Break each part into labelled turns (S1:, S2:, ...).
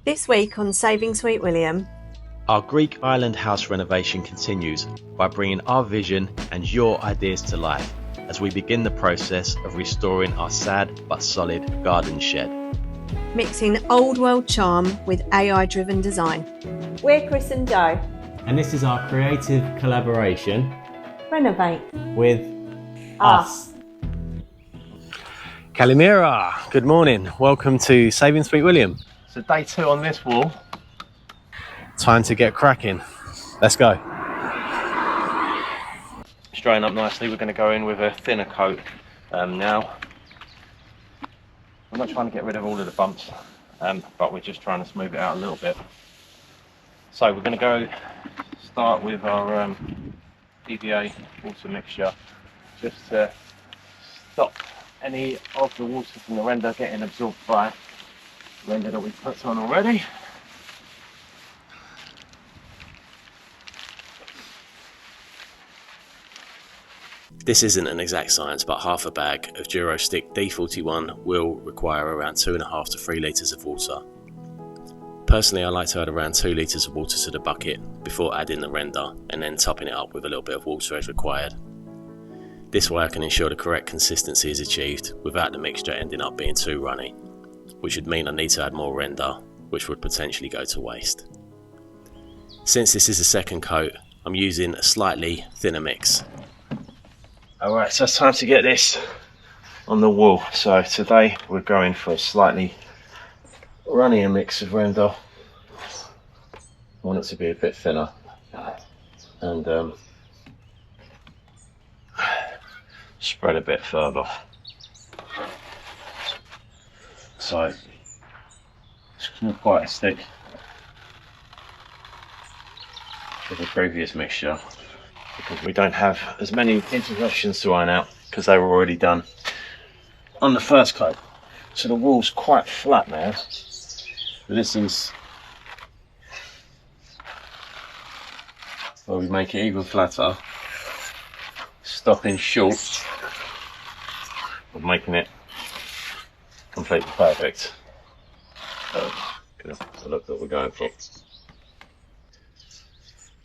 S1: This week on Saving Sweet William,
S2: our Greek island house renovation continues by bringing our vision and your ideas to life as we begin the process of restoring our sad but solid garden shed.
S1: mixing old world charm with AI-driven design. We're Chris and Joe.
S3: And this is our creative collaboration
S1: Renovate
S3: with us.
S2: Kalimera, good morning. Welcome to Saving Sweet William. So day 2 on this wall. Time to get cracking. Let's go. Straighten up nicely. We're going to go in with a thinner coat now. I'm not trying to get rid of all of the bumps, but we're just trying to smooth it out a little bit. So we're going to start with our PVA water mixture, just to stop any of the water from the render getting absorbed by the render that we've put on already. This isn't an exact science, but half a bag of Durostick D41 will require around 2.5 to 3 litres of water. Personally, I like to add around 2 litres of water to the bucket before adding the render and then topping it up with a little bit of water as required. This way I can ensure the correct consistency is achieved without the mixture ending up being too runny, which would mean I need to add more render, which would potentially go to waste. Since this is a second coat, I'm using a slightly thinner mix. Alright, so it's time to get this on the wall. So today we're going for a slightly runnier mix of render. I want it to be a bit thinner and spread a bit further. So it's not quite a stick with the previous mixture, because we don't have as many imperfections to iron out because they were already done on the first coat. So the wall's quite flat now. But this is where we make it even flatter, stopping short of making it completely perfect. So, that's the look that we're going for.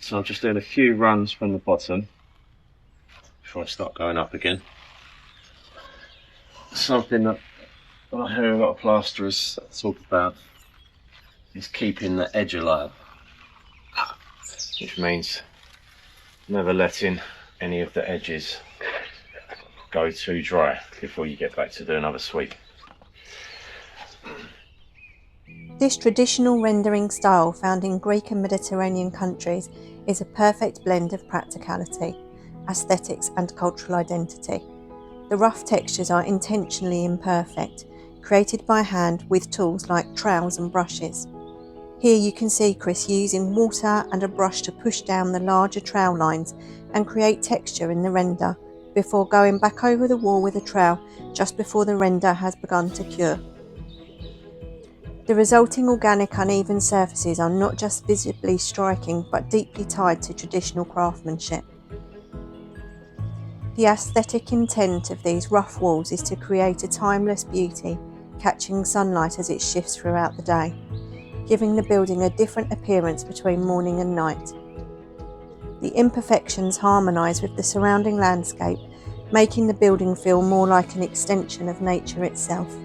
S2: So I'm just doing a few runs from the bottom before I start going up again. Something that I hear a lot of plasterers talk about is keeping the edge alive, which means never letting any of the edges go too dry before you get back to do another sweep.
S1: This traditional rendering style found in Greek and Mediterranean countries is a perfect blend of practicality, aesthetics and cultural identity. The rough textures are intentionally imperfect, created by hand with tools like trowels and brushes. Here you can see Chris using water and a brush to push down the larger trowel lines and create texture in the render, before going back over the wall with a trowel just before the render has begun to cure. The resulting organic uneven surfaces are not just visibly striking but deeply tied to traditional craftsmanship. The aesthetic intent of these rough walls is to create a timeless beauty, catching sunlight as it shifts throughout the day, giving the building a different appearance between morning and night. The imperfections harmonise with the surrounding landscape, making the building feel more like an extension of nature itself.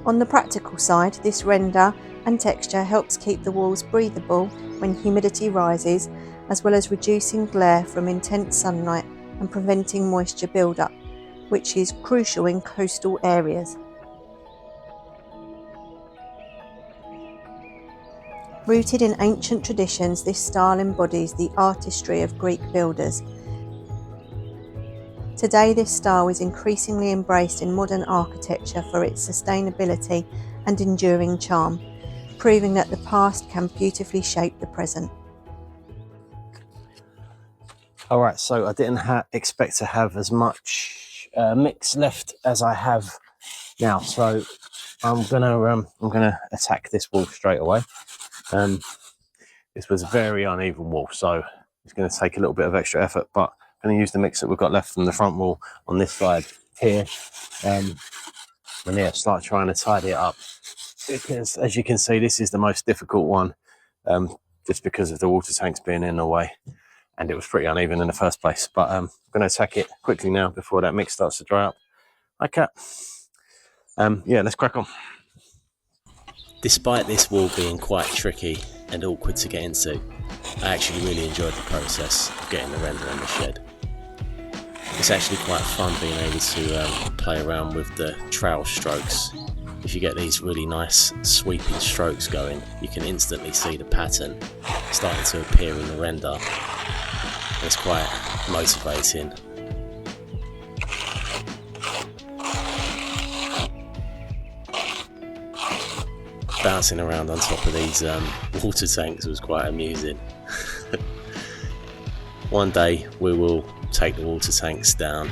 S1: On the practical side, this render and texture helps keep the walls breathable when humidity rises, as well as reducing glare from intense sunlight and preventing moisture build-up, which is crucial in coastal areas. Rooted in ancient traditions, this style embodies the artistry of Greek builders. Today, this style is increasingly embraced in modern architecture for its sustainability and enduring charm, proving that the past can beautifully shape the present.
S2: Alright, so I didn't expect to have as much mix left as I have now, so I'm gonna attack this wall straight away. This was a very uneven wall, so it's going to take a little bit of extra effort, but I'm going to use the mix that we've got left from the front wall on this side here, and yeah, start trying to tidy it up because as you can see, this is the most difficult one, just because of the water tanks being in the way, and it was pretty uneven in the first place. But I'm going to attack it quickly now before that mix starts to dry up. Okay. Yeah, let's crack on. Despite this wall being quite tricky and awkward to get into, I actually really enjoyed the process of getting the render in the shed. It's actually quite fun being able to play around with the trowel strokes. If you get these really nice sweeping strokes going, you can instantly see the pattern starting to appear in the render. It's quite motivating. Bouncing around on top of these water tanks was quite amusing. One day we will take the water tanks down,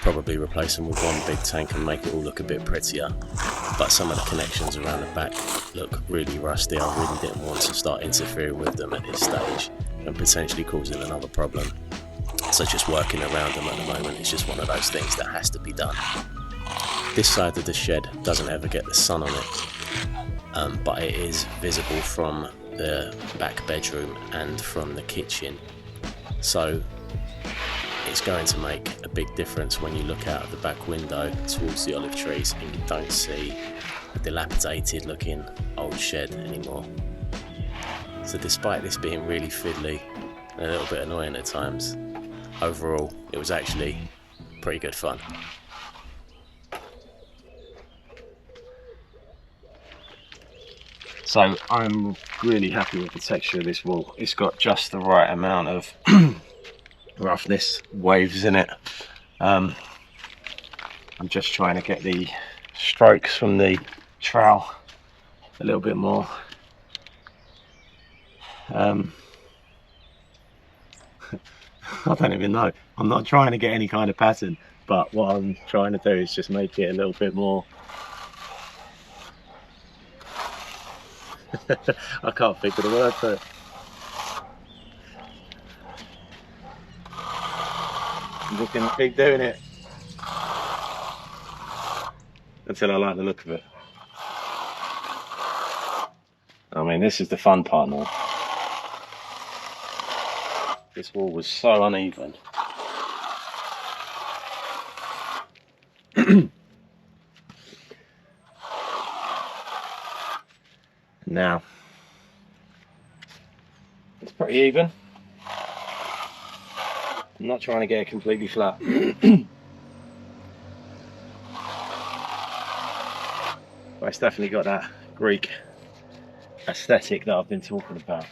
S2: probably replace them with one big tank and make it all look a bit prettier, but some of the connections around the back look really rusty. I really didn't want to start interfering with them at this stage and potentially causing another problem, so just working around them at the moment is just one of those things that has to be done. This side of the shed doesn't ever get the sun on it, but it is visible from the back bedroom and from the kitchen, so it's going to make a big difference when you look out of the back window towards the olive trees and you don't see a dilapidated looking old shed anymore. So despite this being really fiddly and a little bit annoying at times, overall it was actually pretty good fun. So I'm really happy with the texture of this wall. It's got just the right amount of roughness, waves in it. I'm just trying to get the strokes from the trowel a little bit more. I don't even know. I'm not trying to get any kind of pattern, but what I'm trying to do is just make it a little bit more. I can't think of the word for it. I'm just going to keep doing it until I like the look of it. I mean, this is the fun part now. This wall was so uneven. Now, it's pretty even. I'm not trying to get it completely flat. But it's definitely got that Greek aesthetic that I've been talking about.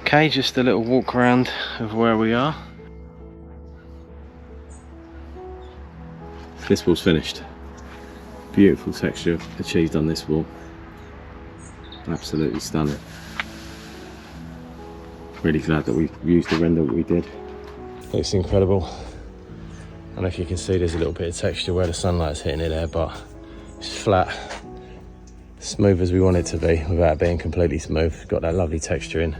S2: Okay, just a little walk around of where we are. This wall's finished. Beautiful texture achieved on this wall. Absolutely stunning. Really glad that we used the render that we did. Looks incredible. I don't know if you can see there's a little bit of texture where the sunlight's hitting it there, but it's flat, smooth as we want it to be without being completely smooth. Got that lovely texture in.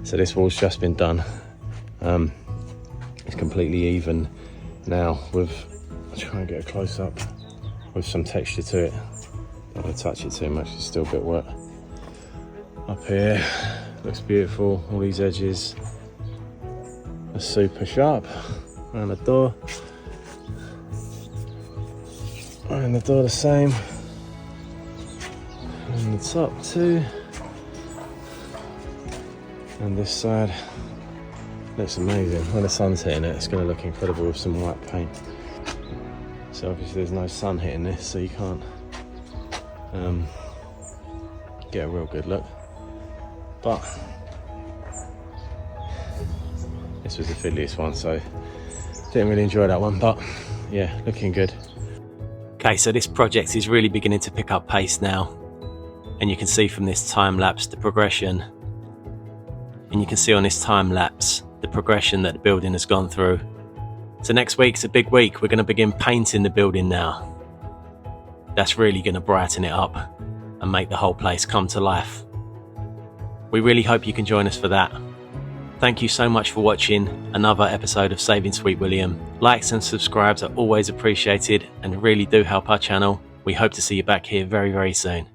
S2: So this wall's just been done. It's completely even now with, I'll try and get a close up, with some texture to it. Don't want to touch it too much, it's still a bit wet. Up here, looks beautiful. All these edges are super sharp. Around the door. Around the door the same. And the top too. And this side looks amazing. When the sun's hitting it, it's going to look incredible with some white paint. So obviously there's no sun hitting this, so you can't get a real good look. But this was the fiddliest one, so didn't really enjoy that one, but yeah, looking good. Okay, so this project is really beginning to pick up pace now, and you can see from this time lapse the progression. And you can see on this time lapse the progression that the building has gone through. So next week's a big week. We're going to begin painting the building now. That's really going to brighten it up and make the whole place come to life. We really hope you can join us for that. Thank you so much for watching another episode of Saving Sweet William. Likes and subscribes are always appreciated and really do help our channel. We hope to see you back here very, very soon.